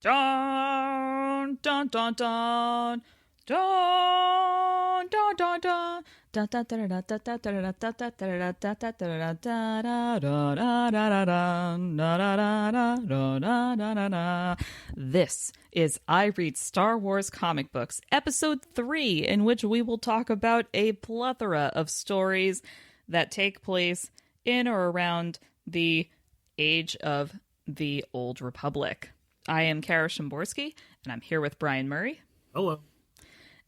Dun dun dun dun dun dun dun dun. This is I Read Star Wars Comic Books, Episode 3, in which we will talk about a plethora of stories that take place in or around the age of the Old Republic. I am Kara Szamborski, and I'm here with Brian Murray. Hello.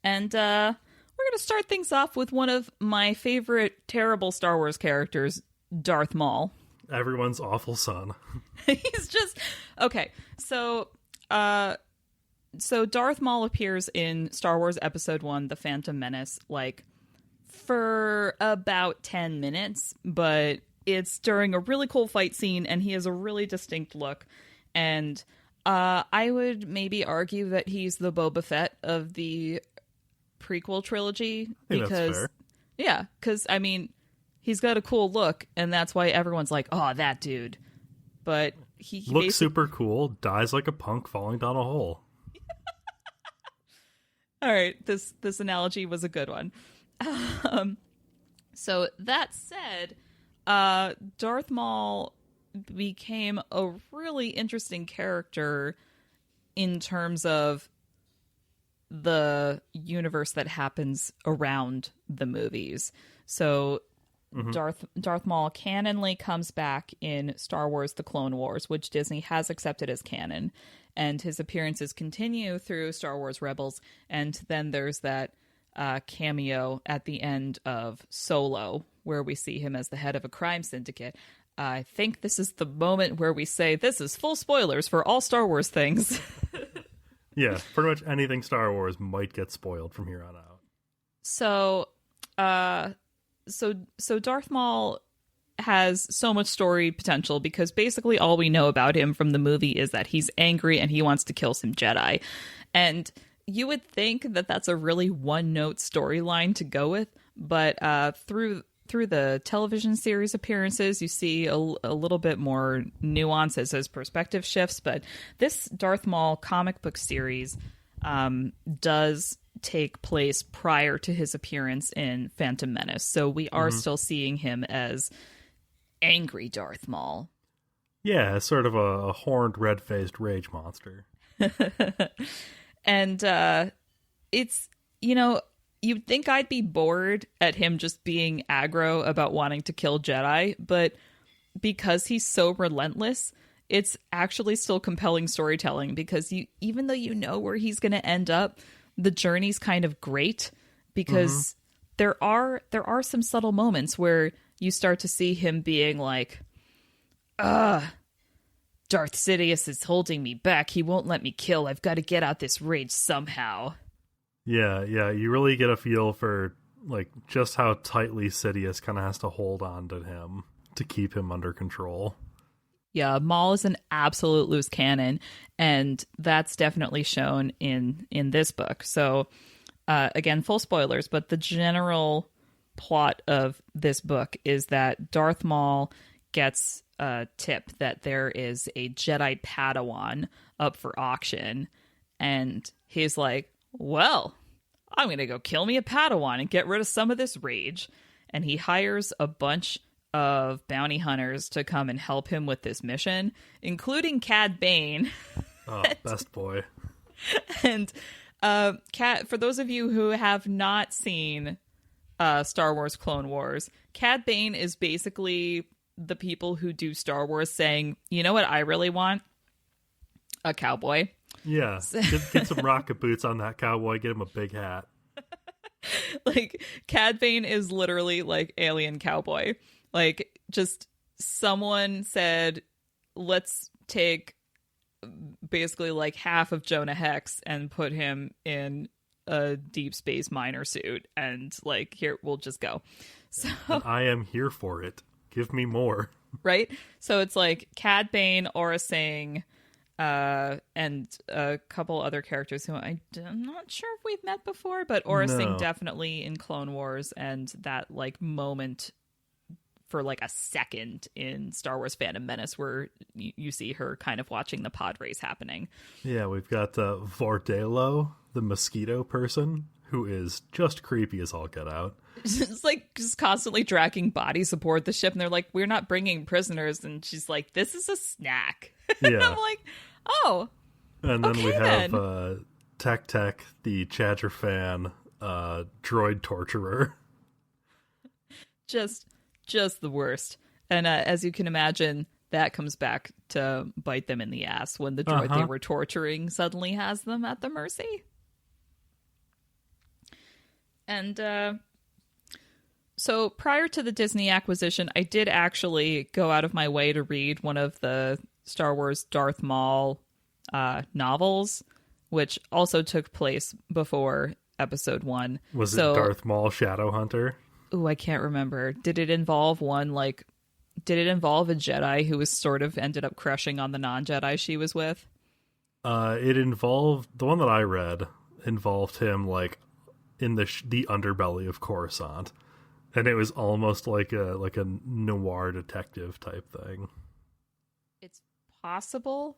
And we're going to start things off with one of my favorite terrible Star Wars characters, Darth Maul. Everyone's awful son. He's just... Okay, so Darth Maul appears in Star Wars Episode 1, The Phantom Menace, for about 10 minutes, but it's during a really cool fight scene, and he has a really distinct look, and I would maybe argue that he's the Boba Fett of the prequel trilogy, because I mean, he's got a cool look, and that's why everyone's like, oh, that dude. But he looks super cool, dies like a punk falling down a hole. All right, this analogy was a good one. So that said, Darth Maul became a really interesting character in terms of the universe that happens around the movies. So Darth Maul canonly comes back in Star Wars The Clone Wars, which Disney has accepted as canon, and his appearances continue through Star Wars Rebels, and then there's that cameo at the end of Solo, where we see him as the head of a crime syndicate. I think this is the moment where we say this is full spoilers for all Star Wars things. Yeah, pretty much anything Star Wars might get spoiled from here on out. So Darth Maul has so much story potential because basically all we know about him from the movie is that he's angry and he wants to kill some Jedi. And you would think that that's a really one-note storyline to go with, but through the television series appearances, you see a little bit more nuance as his perspective shifts. But this Darth Maul comic book series does take place prior to his appearance in Phantom Menace. So we are still seeing him as angry Darth Maul. Yeah, sort of a horned, red-faced rage monster. And it's, you'd think I'd be bored at him just being aggro about wanting to kill Jedi, but because he's so relentless, it's actually still compelling storytelling, because even though you know where he's going to end up, the journey's kind of great, because there are some subtle moments where you start to see him being like, Darth Sidious is holding me back. He won't let me kill. I've got to get out this rage somehow. Yeah, you really get a feel for just how tightly Sidious kind of has to hold on to him to keep him under control. Yeah, Maul is an absolute loose cannon, and that's definitely shown in this book. So, again, full spoilers, but the general plot of this book is that Darth Maul gets a tip that there is a Jedi Padawan up for auction, and he's like, well, I'm going to go kill me a Padawan and get rid of some of this rage. And he hires a bunch of bounty hunters to come and help him with this mission, including Cad Bane. Oh, best boy. And for those of you who have not seen Star Wars Clone Wars, Cad Bane is basically the people who do Star Wars saying, you know what I really want? A cowboy. Yeah, get some rocket boots on that cowboy, get him a big hat. Cad Bane is literally like alien cowboy. Just someone said, let's take basically half of Jonah Hex and put him in a deep space miner suit, and here, we'll just go. So and I am here for it. Give me more. Right? So it's Cad Bane, Aura Singh, and a couple other characters who I'm not sure if we've met before, but Aura Singh definitely in Clone Wars, and that moment for like a second in Star Wars Phantom Menace where you see her kind of watching the pod race happening. Yeah, we've got Vordalo, the mosquito person, who is just creepy as all get out. It's like just constantly dragging bodies aboard the ship, and they're like, we're not bringing prisoners, and she's like, this is a snack. Yeah. I'm like, oh. And then okay, we have Tech, the Chadger fan, droid torturer. Just the worst. And as you can imagine, that comes back to bite them in the ass when the droid they were torturing suddenly has them at the mercy. And so prior to the Disney acquisition, I did actually go out of my way to read one of the Star Wars Darth Maul novels, which also took place before Episode 1. Was it Darth Maul Shadowhunter? Ooh, I can't remember. Did it involve a Jedi who was sort of ended up crushing on the non-Jedi she was with? It involved, the one that I read involved him like in the underbelly of Coruscant, and it was almost like a noir detective type thing. It's possible.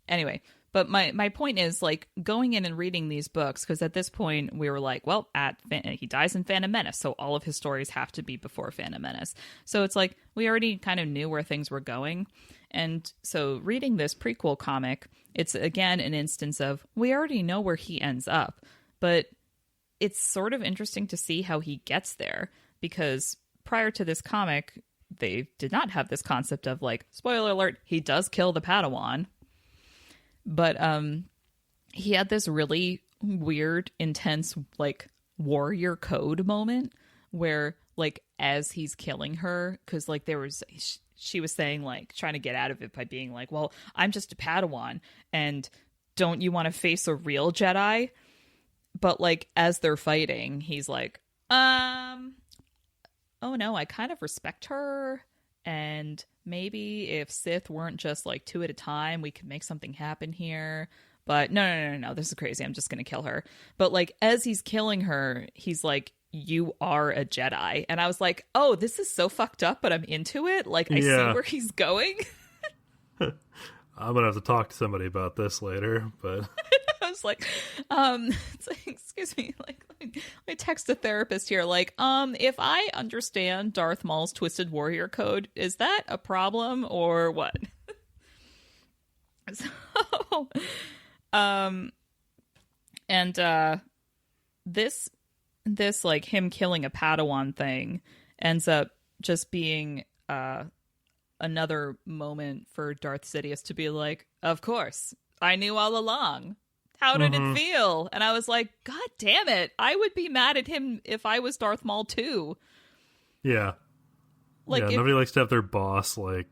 Anyway, but my point is, like, going in and reading these books, because at this point we were like, well, he dies in Phantom Menace, so all of his stories have to be before Phantom Menace. So it's like we already kind of knew where things were going. And so reading this prequel comic, it's again an instance of we already know where he ends up, but it's sort of interesting to see how he gets there, because prior to this comic, they did not have this concept of, like, spoiler alert, he does kill the Padawan. But he had this really weird, intense, like, warrior code moment where, like, as he's killing her, because, like, she was saying, like, trying to get out of it by being like, well, I'm just a Padawan, and don't you want to face a real Jedi? But, like, as they're fighting, he's like, oh no, I kind of respect her, and maybe if Sith weren't just like 2 at a time, we could make something happen here. But no, this is crazy. I'm just going to kill her. But like, as he's killing her, he's like, you are a Jedi. And I was like, oh, this is so fucked up, but I'm into it. Like, I see where he's going. I'm going to have to talk to somebody about this later, but... I was like, it's like, excuse me, like, let me text a therapist here. Like, if I understand Darth Maul's Twisted Warrior Code, is that a problem or what? So, this like him killing a Padawan thing ends up just being another moment for Darth Sidious to be like, of course, I knew all along. How did it feel? And I was like, God damn it. I would be mad at him if I was Darth Maul too. Yeah. Like, nobody likes to have their boss, like,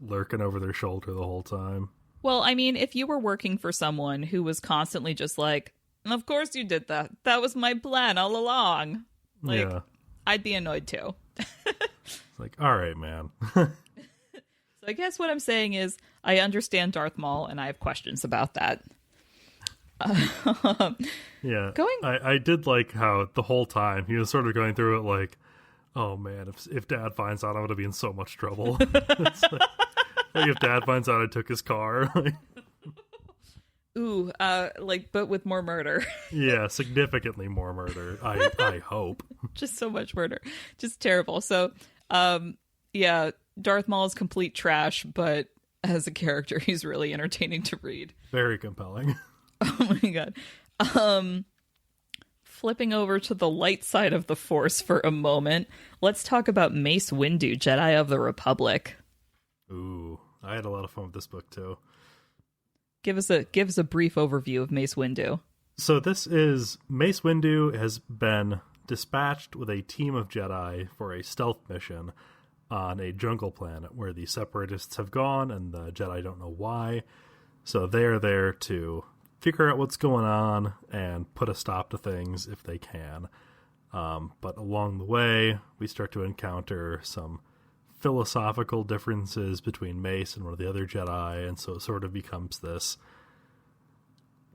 lurking over their shoulder the whole time. Well, I mean, if you were working for someone who was constantly just like, of course you did that. That was my plan all along. Like, I'd be annoyed too. It's like, all right, man. So I guess what I'm saying is I understand Darth Maul and I have questions about that. Yeah, I did like how the whole time he was sort of going through it like, oh man, if Dad finds out, I'm gonna be in so much trouble. It's like if Dad finds out I took his car. Ooh, like, but with more murder. Yeah, significantly more murder. I hope. Just so much murder, just terrible. So, yeah, Darth Maul is complete trash, but as a character, he's really entertaining to read. Very compelling. Oh my god. Flipping over to the light side of the Force for a moment, let's talk about Mace Windu, Jedi of the Republic. Ooh, I had a lot of fun with this book too. Give us a brief overview of Mace Windu. So this is Mace Windu has been dispatched with a team of Jedi for a stealth mission on a jungle planet where the Separatists have gone and the Jedi don't know why. So they're there to figure out what's going on and put a stop to things if they can. But along the way, we start to encounter some philosophical differences between Mace and one of the other Jedi, and so it sort of becomes this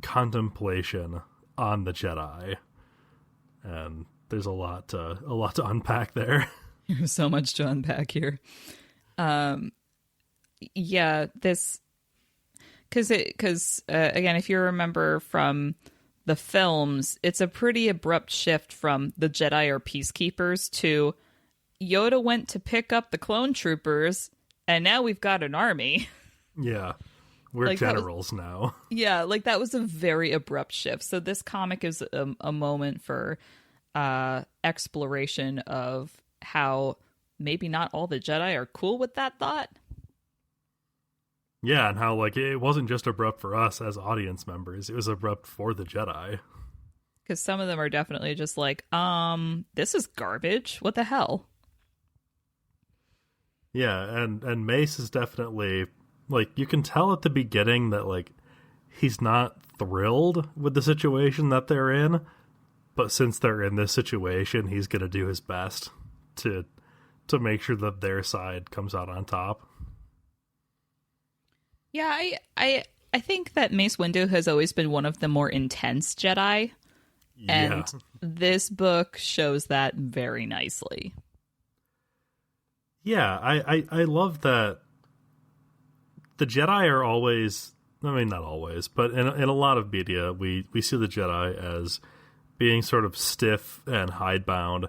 contemplation on the Jedi. And there's a lot to unpack there. There's so much to unpack here. Yeah, this because again, if you remember from the films, it's a pretty abrupt shift from the Jedi are peacekeepers to Yoda went to pick up the clone troopers, and now we've got an army. Yeah, we're like generals now. Yeah, like that was a very abrupt shift. So this comic is a moment for exploration of how maybe not all the Jedi are cool with that thought. Yeah, and how like it wasn't just abrupt for us as audience members, it was abrupt for the Jedi. Because some of them are definitely just like, this is garbage. What the hell? Yeah, and Mace is definitely, like, you can tell at the beginning that, like, he's not thrilled with the situation that they're in, but since they're in this situation, he's going to do his best to make sure that their side comes out on top. Yeah, I think that Mace Windu has always been one of the more intense Jedi, and this book shows that very nicely. Yeah, I love that the Jedi are always, I mean, not always, but in a lot of media, we see the Jedi as being sort of stiff and hidebound,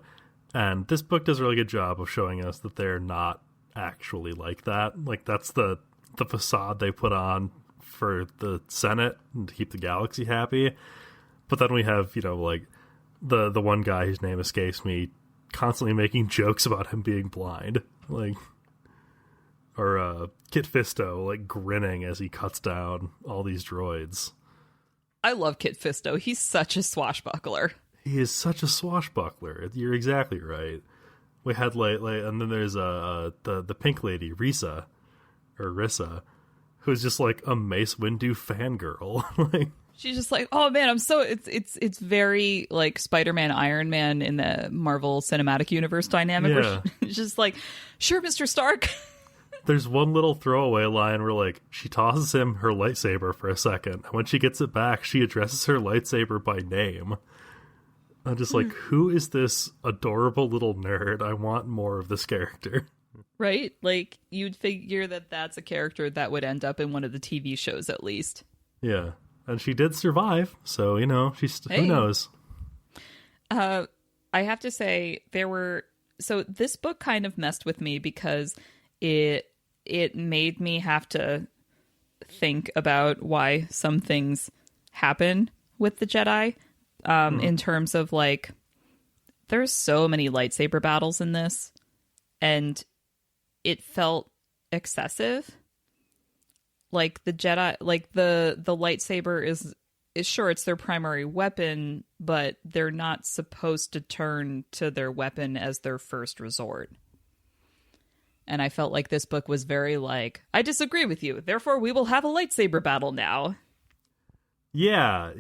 and this book does a really good job of showing us that they're not actually like that. Like, that's the facade they put on for the Senate and to keep the galaxy happy. But then we have, you know, like, the one guy whose name escapes me constantly making jokes about him being blind. Like, or Kit Fisto, like, grinning as he cuts down all these droids. I love Kit Fisto. He's such a swashbuckler. He is such a swashbuckler. You're exactly right. We had, like and then there's the pink lady, Rissa, who's just, like, a Mace Windu fangirl. Like, she's just like, oh man, I'm so it's very like Spider-Man, Iron Man in the Marvel Cinematic Universe dynamic. Yeah. Where she's just like, sure, Mr. Stark. There's one little throwaway line where, like, she tosses him her lightsaber for a second, and when she gets it back, she addresses her lightsaber by name. I'm just like, who is this adorable little nerd? I want more of this character. Right? Like, you'd figure that that's a character that would end up in one of the TV shows at least. Yeah. And she did survive, so, you know, who knows? I have to say, so this book kind of messed with me because it made me have to think about why some things happen with the Jedi, in terms of, like, there's so many lightsaber battles in this, and it felt excessive. Like, the Jedi, like, the lightsaber is sure, it's their primary weapon, but they're not supposed to turn to their weapon as their first resort. And I felt like this book was very like, I disagree with you, therefore we will have a lightsaber battle now. Yeah,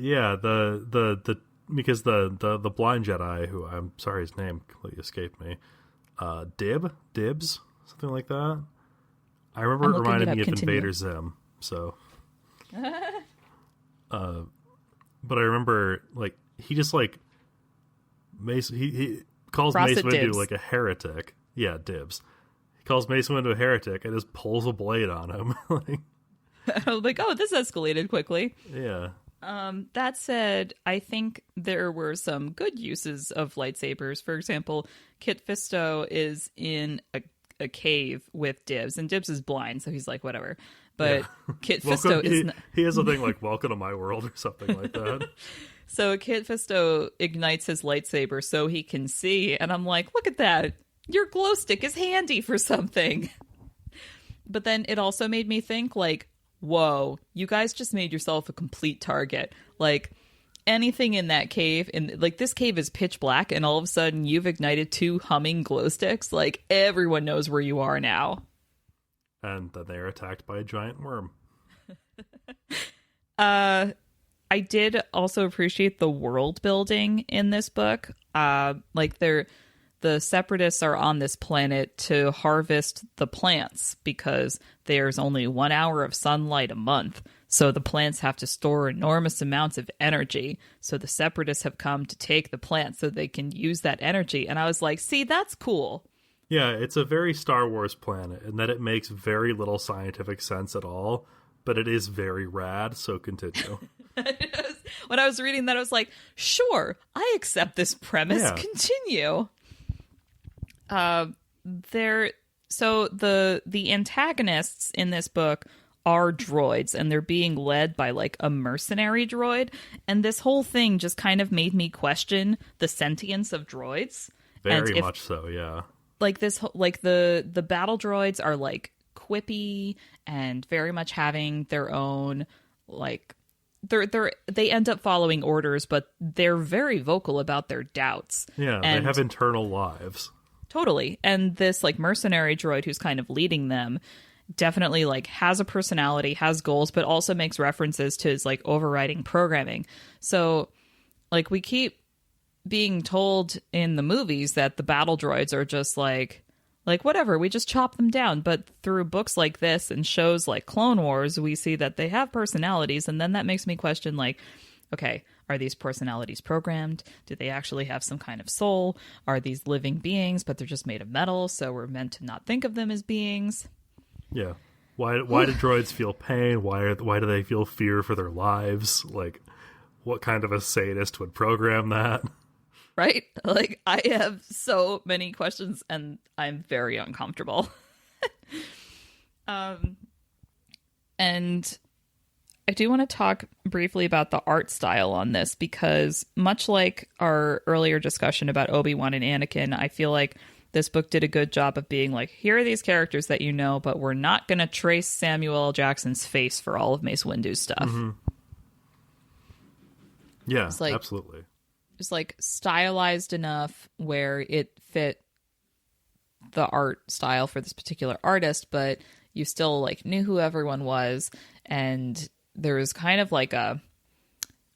because the blind Jedi, who I'm sorry his name completely escaped me, Dibs, something like that. I remember it reminded me of Invader Zim, so. But I remember, like, he just, like, he calls Mace Windu, like, a heretic. Yeah, Dibs. He calls Mace Windu a heretic and just pulls a blade on him. Like, I was like, oh, this escalated quickly. Yeah. That said, I think there were some good uses of lightsabers. For example, Kit Fisto is in a cave with Dibs, and Dibs is blind, so he's like, whatever. But yeah. Kit Fisto is... He has a thing like, welcome to my world, or something like that. So Kit Fisto ignites his lightsaber so he can see, and I'm like, look at that. Your glow stick is handy for something. But then it also made me think, like, whoa, you guys just made yourself a complete target. Like, anything in that cave, and like, this cave is pitch black, and all of a sudden you've ignited 2 humming glow sticks. Like, everyone knows where you are now. And then they're attacked by a giant worm. I did also appreciate the world building in this book. Like, the Separatists are on this planet to harvest the plants because there's only 1 hour of sunlight a month. So the plants have to store enormous amounts of energy. So the Separatists have come to take the plants so they can use that energy. And I was like, see, that's cool. Yeah, it's a very Star Wars planet in that it makes very little scientific sense at all, but it is very rad, so continue. When I was reading that, I was like, sure, I accept this premise. Yeah. Continue. So the antagonists in this book are droids, and they're being led by like a mercenary droid, and this whole thing just kind of made me question the sentience of droids. Very much so, yeah. Like the battle droids are like quippy and very much having their own like they end up following orders, but they're very vocal about their doubts. Yeah, and they have internal lives. Totally. And this like mercenary droid who's kind of leading them definitely like has a personality, has goals, but also makes references to his like overriding programming. So like we keep being told in the movies that the battle droids are just like whatever, we just chop them down. But through books like this and shows like Clone Wars, we see that they have personalities. And then that makes me question like, okay, are these personalities programmed? Do they actually have some kind of soul? Are these living beings, but they're just made of metal, so we're meant to not think of them as beings? Yeah. Why do droids feel pain? Why do they feel fear for their lives? Like, what kind of a sadist would program that? Right? Like, I have so many questions, and I'm very uncomfortable. And I do want to talk briefly about the art style on this, because much like our earlier discussion about Obi-Wan and Anakin, I feel like this book did a good job of being like, here are these characters that you know, but we're not going to trace Samuel L. Jackson's face for all of Mace Windu's stuff. Mm-hmm. Yeah, it's like, absolutely. It's like stylized enough where it fit the art style for this particular artist, but you still like knew who everyone was, and there was kind of like a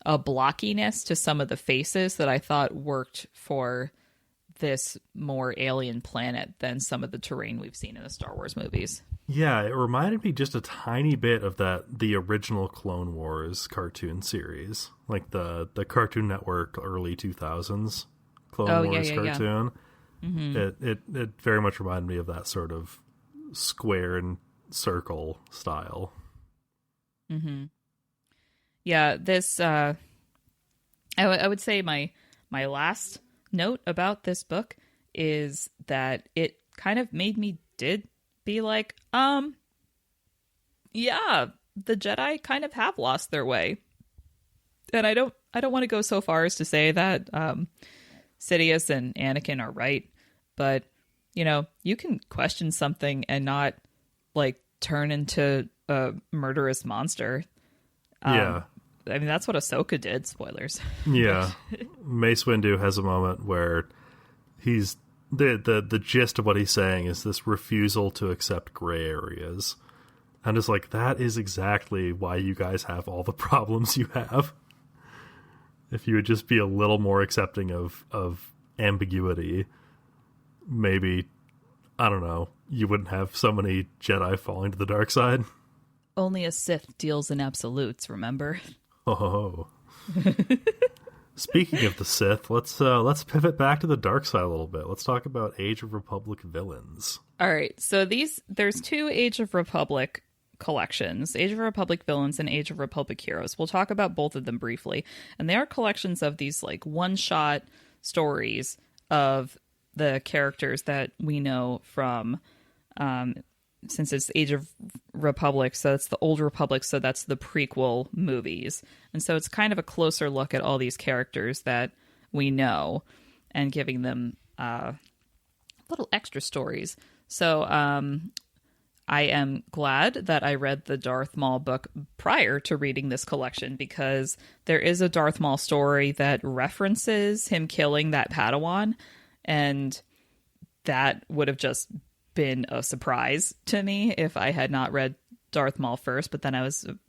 blockiness to some of the faces that I thought worked for this more alien planet than some of the terrain we've seen in the Star Wars movies. Yeah, it reminded me just a tiny bit of the original Clone Wars cartoon series, like the Cartoon Network early 2000s Clone Wars cartoon. Yeah. Mm-hmm. It very much reminded me of that sort of square and circle style. Mm-hmm. Yeah, this I would say my last note about this book is that it kind of made me be like, yeah, the Jedi kind of have lost their way. And I don't want to go so far as to say that Sidious and Anakin are right, but you know, you can question something and not like turn into a murderous monster. Yeah. I mean, that's what Ahsoka did. Spoilers. Yeah. Mace Windu has a moment where he's the gist of what he's saying is this refusal to accept gray areas. And it's like, that is exactly why you guys have all the problems you have. If you would just be a little more accepting of ambiguity, maybe, I don't know, you wouldn't have so many Jedi falling to the dark side. Only a Sith deals in absolutes, remember? Oh. Speaking of the Sith, let's pivot back to the dark side a little bit. Let's talk about Age of Republic villains. All right, so there's two Age of Republic collections, Age of Republic villains and Age of Republic heroes. We'll talk about both of them briefly, and they are collections of these like one-shot stories of the characters that we know from since it's Age of Republic, so it's the Old Republic, so that's the prequel movies. And so it's kind of a closer look at all these characters that we know and giving them little extra stories. So I am glad that I read the Darth Maul book prior to reading this collection, because there is a Darth Maul story that references him killing that Padawan, and that would have just been a surprise to me if I had not read Darth Maul first, but then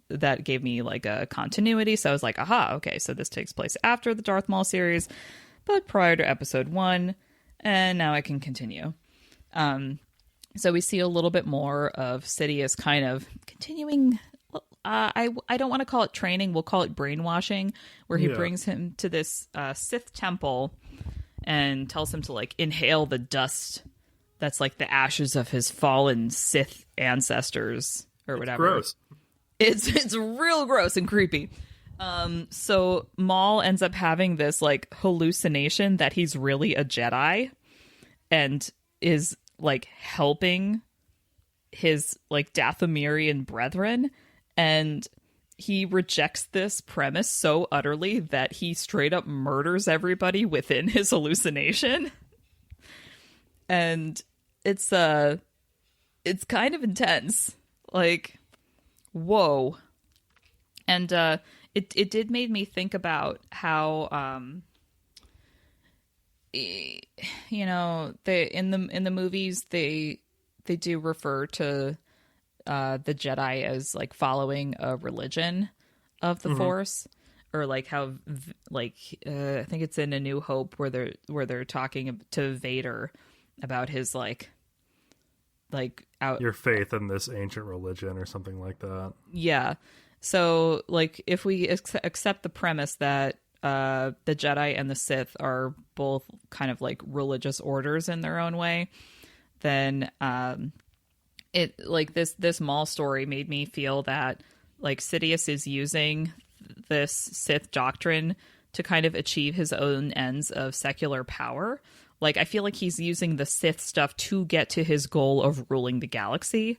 that gave me like a continuity, so I was like, aha, okay, so this takes place after the Darth Maul series, but prior to episode 1, and now I can continue. So we see a little bit more of Sidious kind of continuing, I don't want to call it training, we'll call it brainwashing, where he brings him to this Sith temple and tells him to like inhale the dust that's like the ashes of his fallen Sith ancestors or whatever. Gross. It's real gross and creepy. So Maul ends up having this like hallucination that he's really a Jedi and is like helping his like Dathomirian brethren, and he rejects this premise so utterly that he straight up murders everybody within his hallucination. And it's kind of intense. Like, whoa. And it did make me think about how you know, they in the movies they do refer to the Jedi as like following a religion of the Force, or like how like I think it's in A New Hope where they're talking to Vader about his like out your faith in this ancient religion or something like that. Yeah. So like if we accept the premise that the Jedi and the Sith are both kind of like religious orders in their own way, then it like this Maul story made me feel that like Sidious is using this Sith doctrine to kind of achieve his own ends of secular power. Like I feel like he's using the Sith stuff to get to his goal of ruling the galaxy,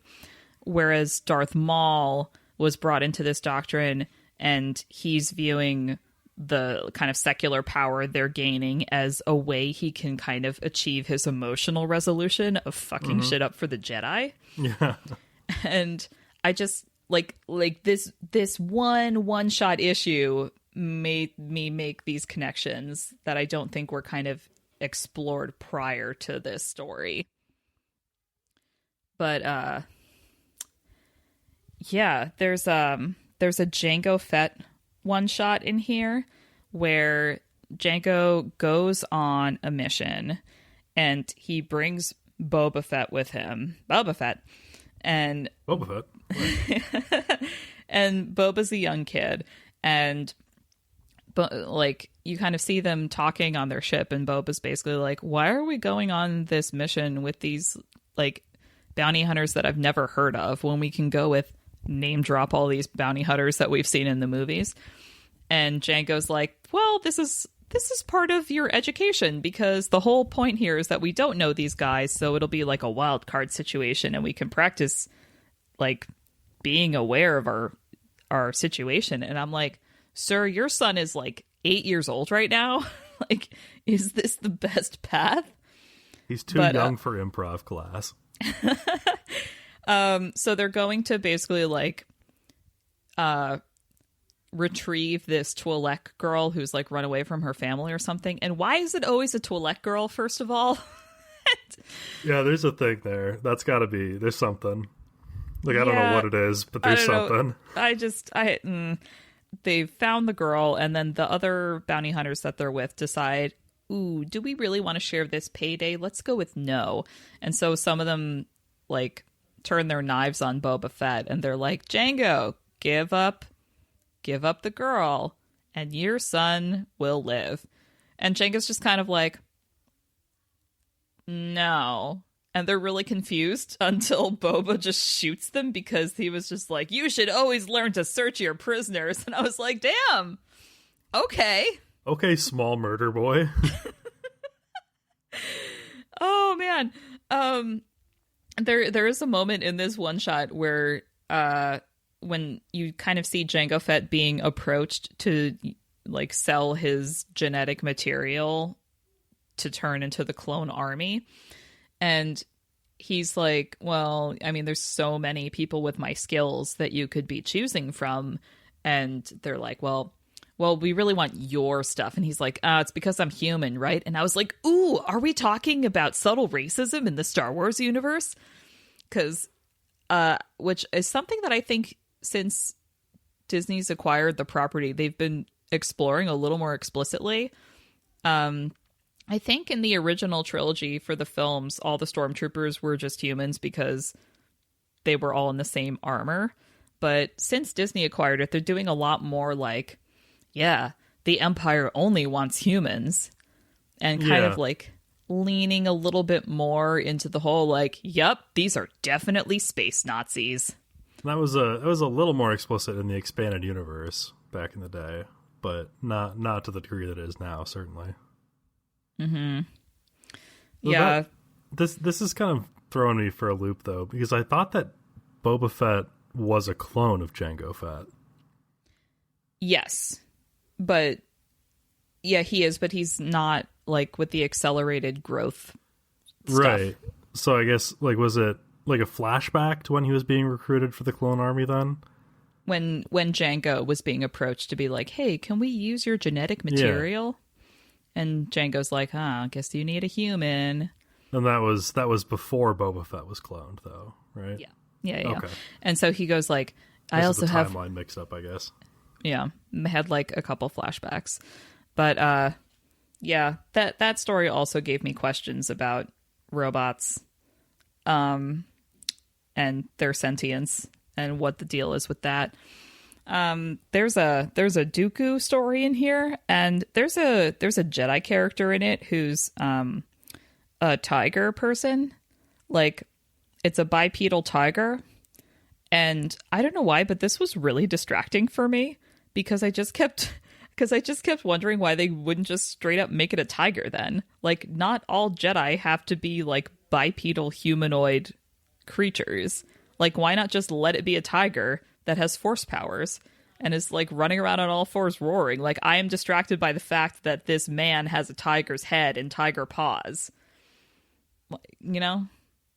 whereas Darth Maul was brought into this doctrine and he's viewing the kind of secular power they're gaining as a way he can kind of achieve his emotional resolution of fucking shit up for the Jedi. Yeah. And I just like this one shot issue made me make these connections that I don't think were kind of explored prior to this story. But yeah, there's a Jango Fett one shot in here where Jango goes on a mission and he brings Boba Fett with him. Boba Fett. And Boba's a young kid, and like you kind of see them talking on their ship, and Boba's basically like, why are we going on this mission with these like bounty hunters that I've never heard of when we can go with name drop all these bounty hunters that we've seen in the movies? And Jango's like, well, this is part of your education, because the whole point here is that we don't know these guys, so it'll be like a wild card situation and we can practice like being aware of our situation. And I'm like, sir, your son is like 8 years old right now. Like, is this the best path? He's too young for improv class. So they're going to basically like retrieve this Twi'lek girl who's like run away from her family or something. And why is it always a Twi'lek girl, first of all? Yeah, there's a thing there. That's gotta be, there's something. Like, I don't know what it is, but there's something. They found the girl, and then the other bounty hunters that they're with decide, ooh, do we really want to share this payday? Let's go with no. And so some of them like turn their knives on Boba Fett, and they're like, Jango, give up the girl and your son will live. And Jango's just kind of like, no. And they're really confused until Boba just shoots them, because he was just like, you should always learn to search your prisoners. And I was like, damn. Okay, small murder boy. Oh man. There is a moment in this one shot where when you kind of see Jango Fett being approached to like sell his genetic material to turn into the clone army. And he's like, well, I mean, there's so many people with my skills that you could be choosing from. And they're like, well, we really want your stuff. And he's like, it's because I'm human, right? And I was like, ooh, are we talking about subtle racism in the Star Wars universe? Because, which is something that I think since Disney's acquired the property, they've been exploring a little more explicitly. I think in the original trilogy for the films, all the stormtroopers were just humans because they were all in the same armor. But since Disney acquired it, they're doing a lot more like, yeah, the Empire only wants humans. And kind of like leaning a little bit more into the whole, like, yep, these are definitely space Nazis. That was a little more explicit in the expanded universe back in the day, but not to the degree that it is now, certainly. Mm-hmm. So yeah. This is kind of throwing me for a loop, though, because I thought that Boba Fett was a clone of Jango Fett. Yes. But, yeah, he is, but he's not, like, with the accelerated growth stuff. Right. So I guess, like, was it, like, a flashback to when he was being recruited for the clone army, then? When Jango was being approached to be like, hey, can we use your genetic material? Yeah. And Jango's like, I guess you need a human. And that was before Boba Fett was cloned, though, right? Yeah. Okay. And so he goes like, this I also have timeline mix up, I guess. Yeah, had like a couple flashbacks, but yeah, that story also gave me questions about robots, and their sentience and what the deal is with that. There's a Dooku story in here, and there's a Jedi character in it who's a tiger person. Like, it's a bipedal tiger, and I don't know why, but this was really distracting for me because I just kept wondering why they wouldn't just straight up make it a tiger then. Like, not all Jedi have to be like bipedal humanoid creatures. Like, why not just let it be a tiger that has force powers and is like running around on all fours roaring? Like, I am distracted by the fact that this man has a tiger's head and tiger paws. You know?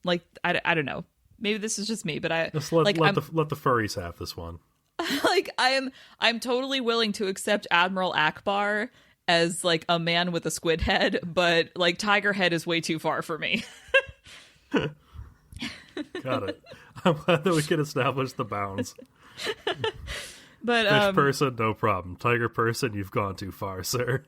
Like, I don't know. Maybe this is just me, but I just let the furries have this one. Like, I'm totally willing to accept Admiral Akbar as like a man with a squid head, but like tiger head is way too far for me. Got it. I'm glad that we can establish the bounds. But fish person, no problem. Tiger person, you've gone too far, sir.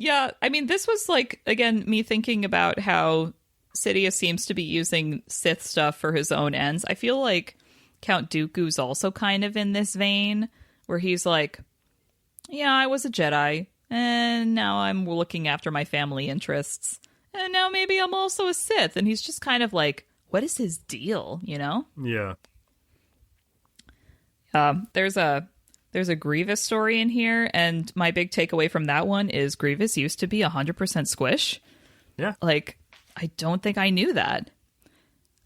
Yeah, I mean, this was like, again, me thinking about how Sidious seems to be using Sith stuff for his own ends. I feel like Count Dooku's also kind of in this vein, where he's like, yeah, I was a Jedi, and now I'm looking after my family interests, and now maybe I'm also a Sith. And he's just kind of like, what is his deal, you know? Yeah. There's a Grievous story in here, and my big takeaway from that one is Grievous used to be 100% squish. Yeah. Like, I don't think I knew that.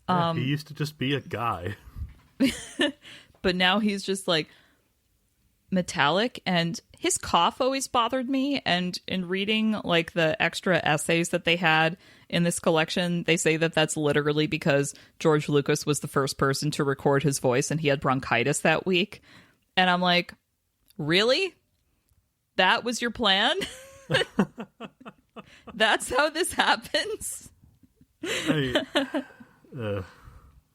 Yeah, he used to just be a guy. But now he's just like metallic, and his cough always bothered me. And in reading like the extra essays that they had in this collection, they say that that's literally because George Lucas was the first person to record his voice and he had bronchitis that week. And I'm like, really? That was your plan? That's how this happens?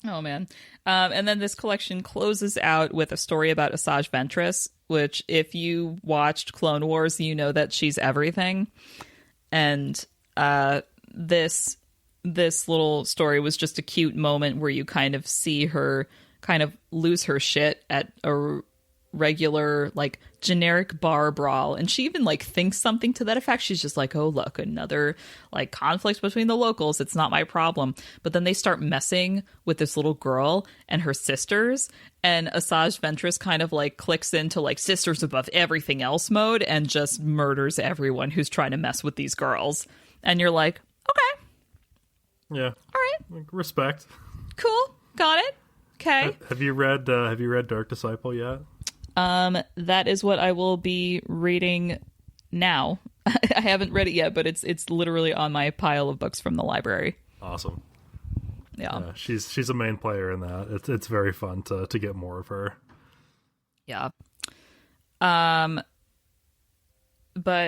Oh, man. And then this collection closes out with a story about Asajj Ventress, which if you watched Clone Wars, you know that she's everything. And this little story was just a cute moment where you kind of see her kind of lose her shit at a regular, like, generic bar brawl, and she even like thinks something to that effect. She's just like, oh, look, another like conflict between the locals, it's not my problem. But then they start messing with this little girl and her sisters, and Asajj Ventress kind of like clicks into like sisters above everything else mode and just murders everyone who's trying to mess with these girls. And you're like, okay, yeah, all right, like, respect, cool, got it, okay. Have you read Dark Disciple yet? That is what I will be reading now. I haven't read it yet, but it's literally on my pile of books from the library. Awesome. Yeah. She's a main player in that. It's very fun to get more of her. Yeah. But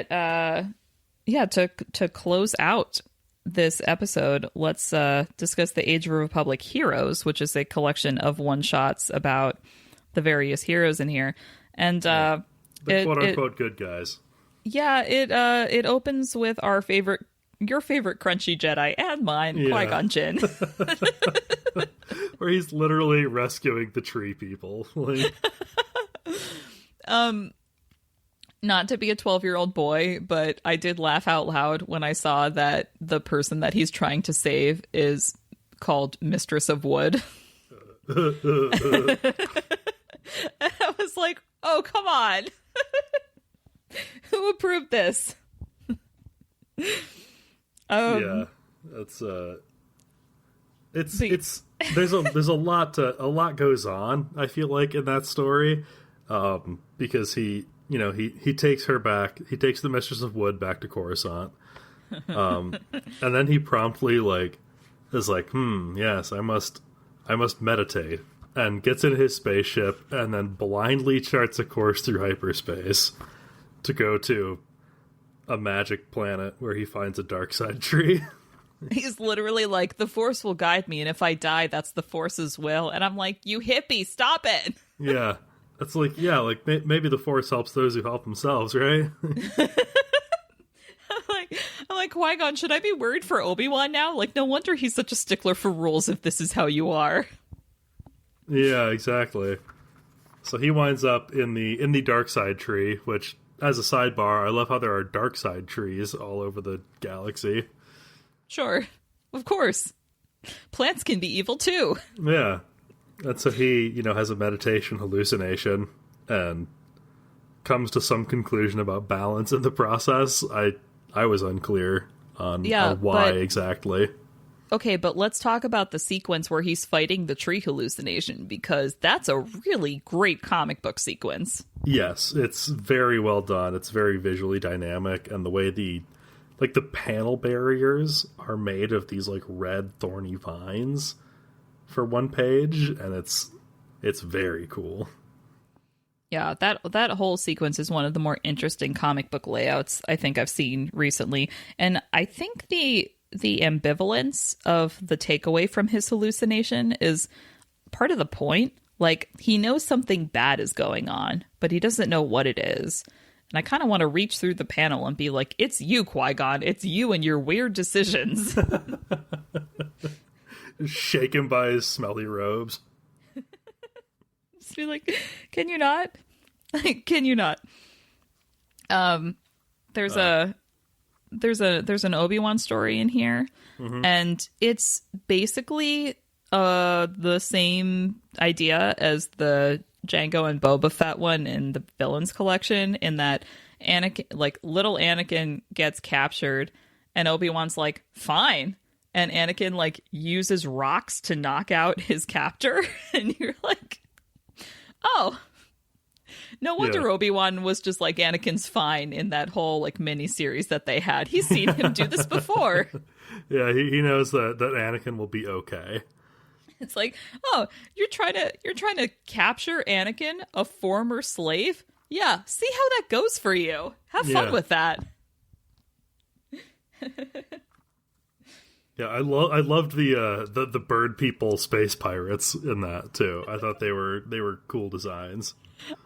yeah, to close out this episode, let's discuss the Age of Republic Heroes, which is a collection of one-shots about the various heroes in here. And the quote-unquote good guys. Yeah, it opens with your favorite crunchy Jedi and mine, Qui-Gon Jinn. Where he's literally rescuing the tree people. Like... Not to be a 12-year-old boy, but I did laugh out loud when I saw that the person that he's trying to save is called Mistress of Wood. And I was like, oh, come on. Who approved this? Yeah, that's it's there's a lot goes on, I feel like, in that story, because he takes her back, he takes the Mistress of Wood back to Coruscant, and then he promptly is like, yes, I must meditate, and gets in his spaceship and then blindly charts a course through hyperspace to go to a magic planet where he finds a dark side tree. He's literally like, the Force will guide me, and if I die, that's the Force's will. And I'm like, you hippie, stop it. Yeah. It's like, yeah, like maybe the Force helps those who help themselves, right? I'm like, Qui-Gon, should I be worried for Obi-Wan now? Like, no wonder he's such a stickler for rules if this is how you are. Yeah, exactly. So he winds up in the dark side tree, which, as a sidebar, I love how there are dark side trees all over the galaxy. Sure. Of course. Plants can be evil too. Yeah. And so he, has a meditation hallucination and comes to some conclusion about balance in the process. I was unclear on why exactly. Okay, but let's talk about the sequence where he's fighting the tree hallucination, because that's a really great comic book sequence. Yes, it's very well done. It's very visually dynamic, and the way the panel barriers are made of these red thorny vines for one page, and it's very cool. Yeah, that whole sequence is one of the more interesting comic book layouts I think I've seen recently. And I think the ambivalence of the takeaway from his hallucination is part of the point. Like, he knows something bad is going on, but he doesn't know what it is. And I kind of want to reach through the panel and be like, it's you, Qui-Gon. It's you and your weird decisions. Shaken by his smelly robes. Just be like, can you not? Like, can you not? There's an Obi-Wan story in here, and it's basically the same idea as the Jango and Boba Fett one in the Villains collection, in that little Anakin gets captured, and Obi-Wan's like, fine. And Anakin uses rocks to knock out his captor, and you're like, oh, no wonder Obi-Wan was just like, Anakin's fine in that whole mini series that they had. He's seen him do this before. Yeah, he knows that Anakin will be okay. It's like, oh, you're trying to capture Anakin, a former slave? Yeah, see how that goes for you. Have fun with that. Yeah, I loved the bird people space pirates in that too. I thought they were cool designs.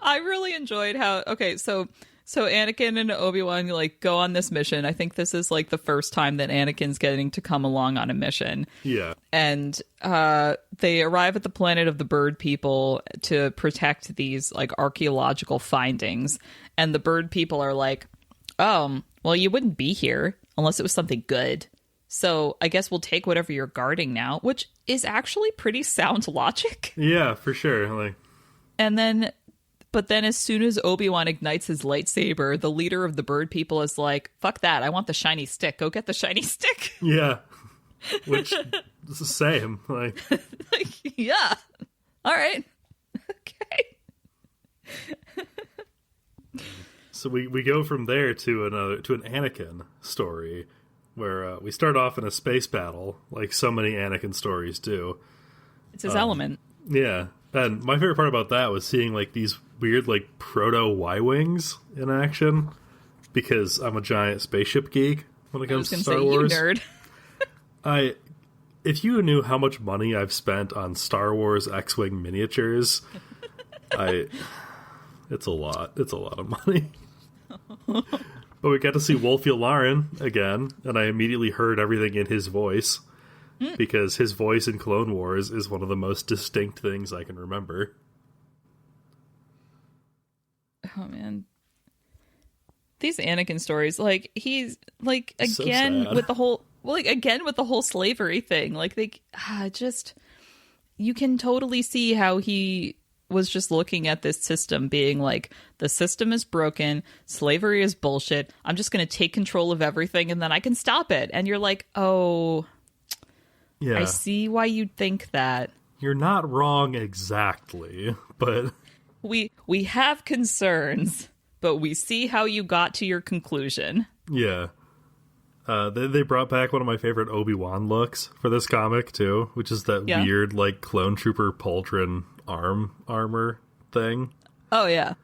I really enjoyed how so Anakin and Obi-Wan go on this mission. I think this is the first time that Anakin's getting to come along on a mission. Yeah. And they arrive at the planet of the bird people to protect these archaeological findings. And the bird people are like, oh, well, you wouldn't be here unless it was something good. So I guess we'll take whatever you're guarding now, which is actually pretty sound logic. Yeah, for sure. But then as soon as Obi-Wan ignites his lightsaber, the leader of the bird people is like, fuck that, I want the shiny stick. Go get the shiny stick. Yeah. Which is the same. Yeah. All right. Okay. So we go from there to an Anakin story, where we start off in a space battle, like so many Anakin stories do. It's his element. Yeah. And my favorite part about that was seeing these weird proto Y-wings in action, because I'm a giant spaceship geek when it comes to Star Wars. You nerd. If you knew how much money I've spent on Star Wars X-Wing miniatures, it's a lot. It's a lot of money. But we got to see Wolf Yularen again, and I immediately heard everything in his voice, because his voice in Clone Wars is one of the most distinct things I can remember. Oh, man. these Anakin stories, like, he's like, So again sad. with the whole slavery thing, like, they just, you can totally see how he was just looking at this system being like, the system is broken, slavery is bullshit, I'm just going to take control of everything and then I can stop it. And you're like, oh, Yeah. I see why you'd think that. You're not wrong exactly, but We have concerns, but we see how you got to your conclusion. yeah. They brought back one of my favorite Obi-Wan looks for this comic, too, which is that Yeah. weird, like, clone trooper pauldron armor thing, Oh, yeah.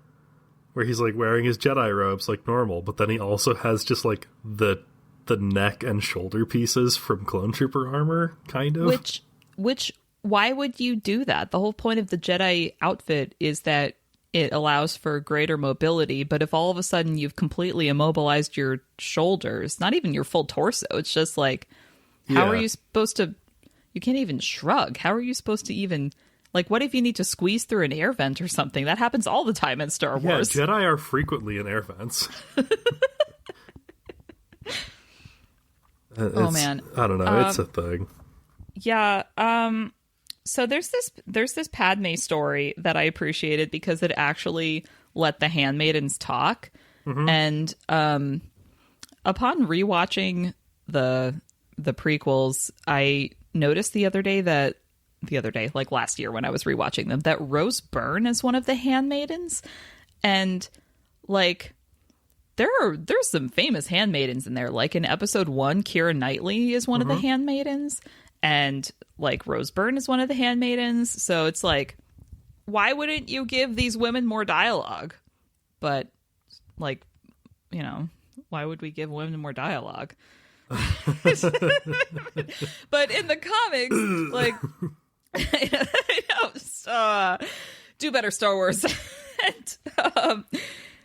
where he's, like, wearing his Jedi robes like normal, but then he also has just, like, the neck and shoulder pieces from clone trooper armor, kind of. Which, why would you do that? The whole point of the Jedi outfit is that it allows for greater mobility, but if all of a sudden you've completely immobilized your shoulders, not even your full torso, it's just like, how are Yeah. you supposed to, you can't even shrug. How are you supposed to even, like, what if you need to squeeze through an air vent or something? That happens all the time in Star Yeah, Wars. Jedi are frequently in air vents. Oh, man. I don't know, it's a thing. Yeah, so there's this Padme story that I appreciated because it actually let the handmaidens talk. And upon rewatching the prequels, I noticed the other day, like last year when I was rewatching them, that Rose Byrne is one of the handmaidens. And like, there's some famous handmaidens in there. Like in episode 1, Keira Knightley is one of the handmaidens. And like Rose Byrne is one of the handmaidens. So it's like, why wouldn't you give these women more dialogue? But like, you know, why would we give women more dialogue? But in the comics, like, I know, do better, Star Wars. And,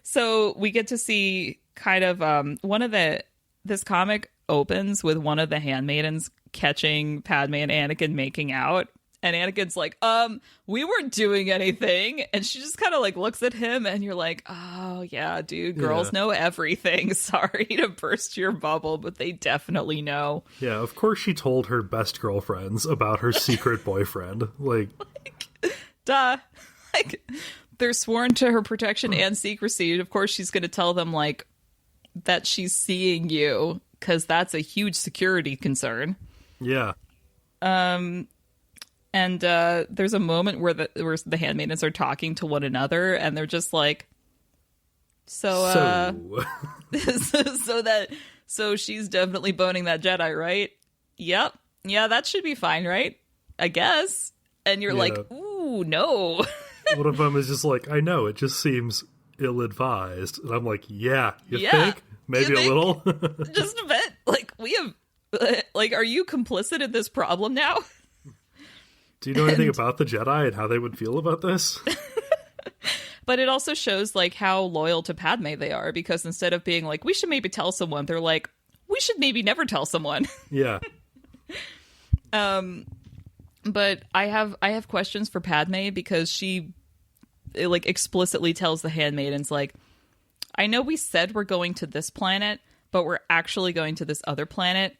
so we get to see kind of this comic opens with one of the handmaidens catching Padme and Anakin making out, and Anakin's like, we weren't doing anything, and she just kind of like looks at him, and you're like, oh yeah, dude, girls know everything. Sorry to burst your bubble, but they definitely know. Yeah, of course she told her best girlfriends about her secret boyfriend. Like, Duh. Like, they're sworn to her protection and secrecy. Of course she's going to tell them like that she's seeing you, because that's a huge security concern. yeah. And there's a moment where the handmaidens are talking to one another, and they're just like, so she's definitely boning that Jedi, right? Yep. Yeah, that should be fine, right? I guess. And you're like, ooh, no. One of them is just like, I know, it just seems ill-advised. And I'm like, yeah, you think? Maybe a little? Just a bit. Like, we have, like, are you complicit in this problem now? Do you know anything about the Jedi and how they would feel about this? But it also shows, like, how loyal to Padme they are, because instead of being like, we should maybe tell someone, they're like, we should maybe never tell someone. Yeah. But I have questions for Padme, because she, like, explicitly tells the handmaidens, like, I know we said we're going to this planet, but we're actually going to this other planet,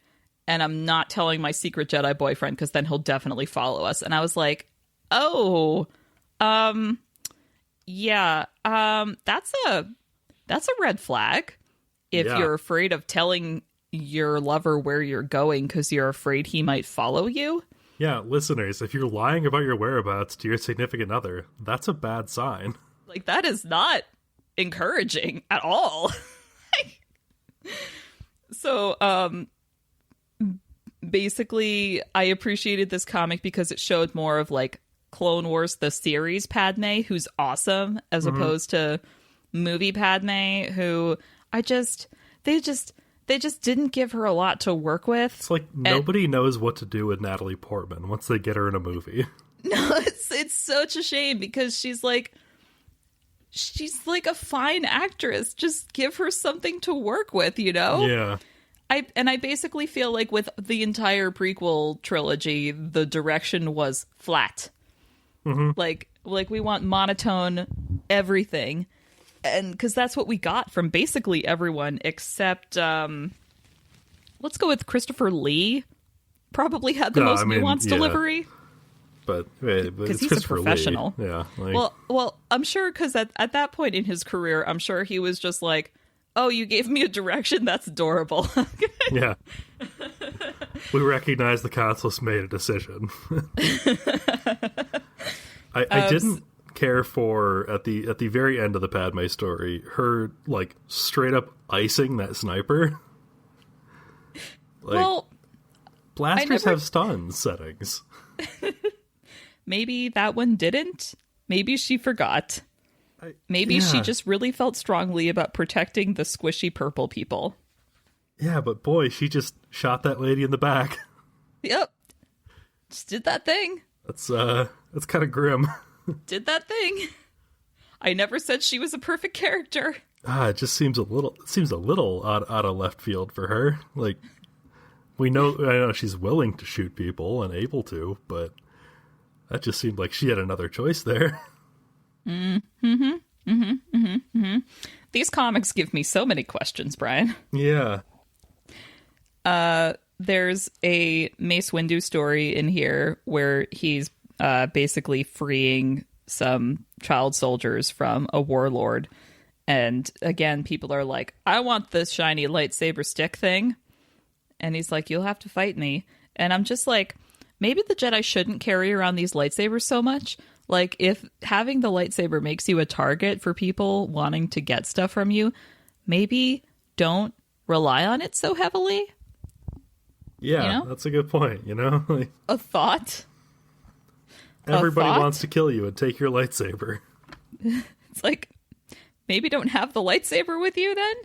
and I'm not telling my secret Jedi boyfriend, because then he'll definitely follow us. And I was like, oh, yeah, that's a red flag. If you're afraid of telling your lover where you're going because you're afraid he might follow you. Yeah, listeners, if you're lying about your whereabouts to your significant other, that's a bad sign. Like, that is not encouraging at all. So, basically, I appreciated this comic because it showed more of, like, Clone Wars, the series Padme, who's awesome, as opposed to movie Padme, who they just didn't give her a lot to work with. It's like nobody knows what to do with Natalie Portman once they get her in a movie. No, it's such a shame, because she's like a fine actress. Just give her something to work with, you know? Yeah. I basically feel like with the entire prequel trilogy, the direction was flat. Like we want monotone everything. And because that's what we got from basically everyone except, let's go with Christopher Lee. Probably had the most nuanced delivery. But it's he's a professional. Lee. Yeah. Well, I'm sure because at that point in his career, I'm sure he was just like, oh, you gave me a direction? That's adorable. Yeah. We recognize the council's made a decision. I didn't care for, at the very end of the Padme story, her, like, straight up icing that sniper. Like, well, blasters have stun settings. Maybe that one didn't. Maybe she forgot. Maybe she just really felt strongly about protecting the squishy purple people. Yeah, but boy, she just shot that lady in the back. Yep. Just did that thing. That's kind of grim. Did that thing. I never said she was a perfect character. It just seems a little out of left field for her. Like, I know she's willing to shoot people and able to, but that just seemed like she had another choice there. These comics give me so many questions, Brian. Yeah. There's a Mace Windu story in here where he's basically freeing some child soldiers from a warlord. And again, people are like, I want this shiny lightsaber stick thing. And he's like, you'll have to fight me. And I'm just like, maybe the Jedi shouldn't carry around these lightsabers so much. Like, if having the lightsaber makes you a target for people wanting to get stuff from you, maybe don't rely on it so heavily. Yeah, that's a good point, Like, a thought. Everybody wants to kill you and take your lightsaber. It's like, maybe don't have the lightsaber with you then?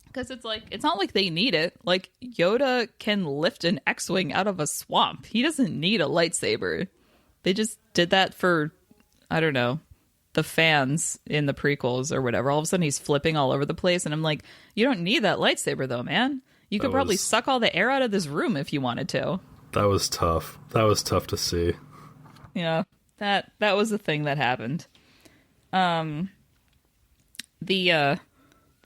Because it's like, it's not like they need it. Like, Yoda can lift an X-Wing out of a swamp. He doesn't need a lightsaber. They just did that for, I don't know, the fans in the prequels or whatever. All of a sudden he's flipping all over the place. And I'm like, you don't need that lightsaber though, man. You could probably suck all the air out of this room if you wanted to. That was tough. That was tough to see. Yeah, that was the thing that happened. The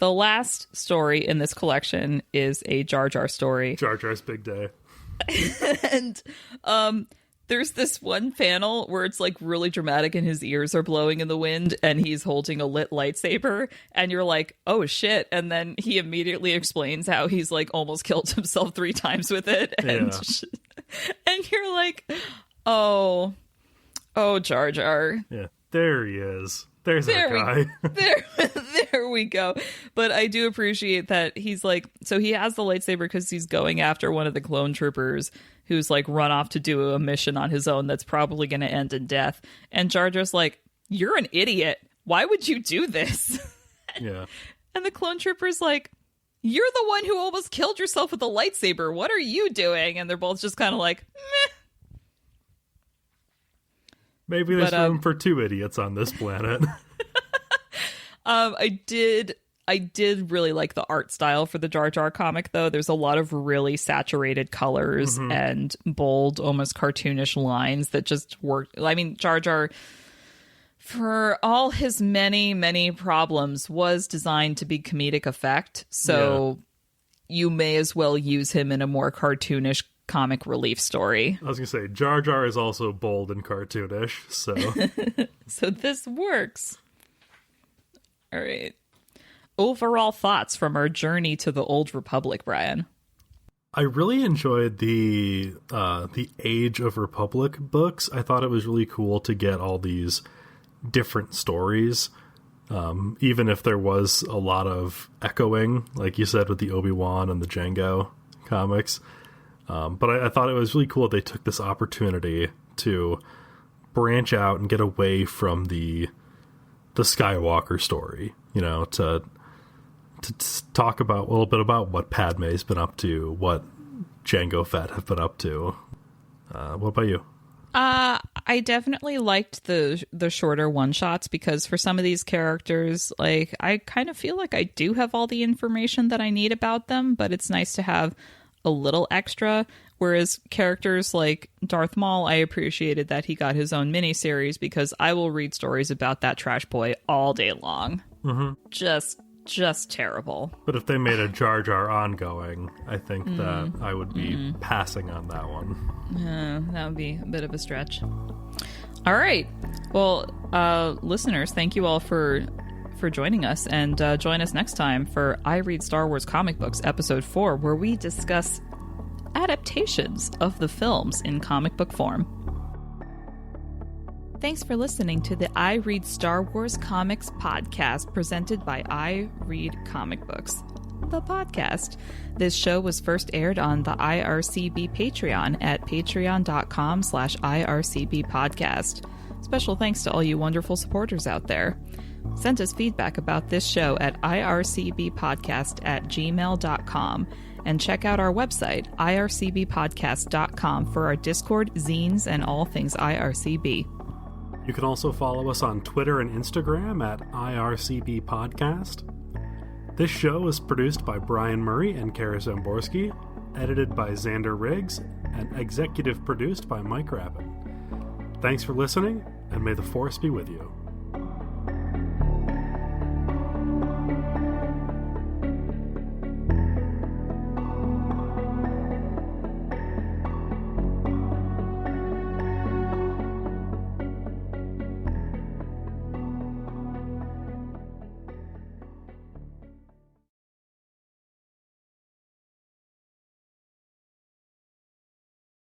last story in this collection is a Jar Jar story. Jar Jar's big day. And there's this one panel where it's like really dramatic and his ears are blowing in the wind and he's holding a lit lightsaber and you're like, oh shit. And then he immediately explains how he's like almost killed himself 3 times with it. And, and you're like, oh, Jar Jar. Yeah, there he is. There's that guy. There we go. But I do appreciate that he's like, so he has the lightsaber because he's going after one of the clone troopers who's like run off to do a mission on his own that's probably going to end in death. And Jar Jar's like, you're an idiot. Why would you do this? Yeah. And the clone trooper's like, you're the one who almost killed yourself with a lightsaber. What are you doing? And they're both just kind of like, meh. Maybe there's room for 2 idiots on this planet. I did really like the art style for the Jar Jar comic, though. There's a lot of really saturated colors and bold, almost cartoonish lines that just work. I mean, Jar Jar, for all his many, many problems, was designed to be comedic effect. So you may as well use him in a more cartoonish comic relief story. I was gonna say Jar Jar is also bold and cartoonish, so so this works. All right, overall thoughts from our journey to the Old Republic, Brian. I really enjoyed the Age of Republic books. I thought it was really cool to get all these different stories, even if there was a lot of echoing, like you said with the Obi-Wan and the Jango comics. But I thought it was really cool that they took this opportunity to branch out and get away from the Skywalker story, to talk about a little bit about what Padme's been up to, what Jango Fett have been up to. What about you? I definitely liked the shorter one-shots because for some of these characters, like, I kind of feel like I do have all the information that I need about them, but it's nice to have a little extra, Whereas characters like Darth Maul, I appreciated that he got his own miniseries because I will read stories about that trash boy all day long. Mm-hmm. Just terrible. But if they made a Jar Jar ongoing, I think that I would be passing on that one. That would be a bit of a stretch. All right. Well, listeners, thank you all for joining us, and join us next time for I Read Star Wars Comic Books Episode 4, where we discuss adaptations of the films in comic book form. Thanks for listening to the I Read Star Wars Comics podcast presented by I Read Comic Books, the podcast. This show was first aired on the IRCB Patreon at patreon.com/IRCB podcast. Special thanks to all you wonderful supporters out there. Send us feedback about this show at ircbpodcast@gmail.com and check out our website, ircbpodcast.com, for our Discord, zines, and all things IRCB. You can also follow us on Twitter and Instagram at IRCB Podcast. This show is produced by Brian Murray and Kara Szamborski, edited by Zander Riggs, and executive produced by Mike Rappin. Thanks for listening, and may the Force be with you.